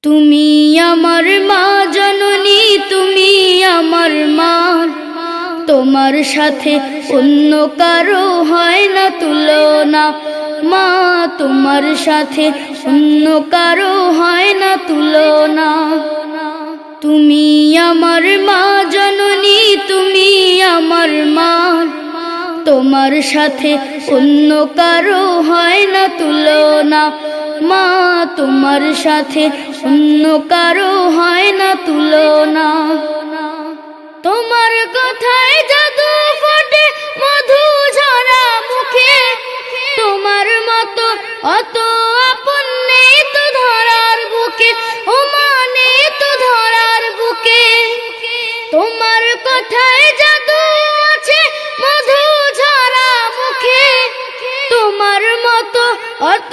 তুমি আমার মা জননী, তুমি আমার মা, তোমার সাথে অন্য কারো হয় না তুলনা। মা তোমার সাথে অন্য কারো হয় না তুলনা। তুমি আমার মা জননী, তুমি আমার মা, তোমার সাথে অন্য কারো হয় না তুলনা। মা তোমার সাথে অন্য কারো হয় না তুলনা। তোমার কথায় জাদু ফোটে মধু ঝরা মুখে, তোমার মতো অত আপন নেই তো ধরার বুকে, ও মা নেই তো ধরার বুকে। তোমার কথায় জাদু আছে মধু ঝরা মুখে, তোমার মতো অত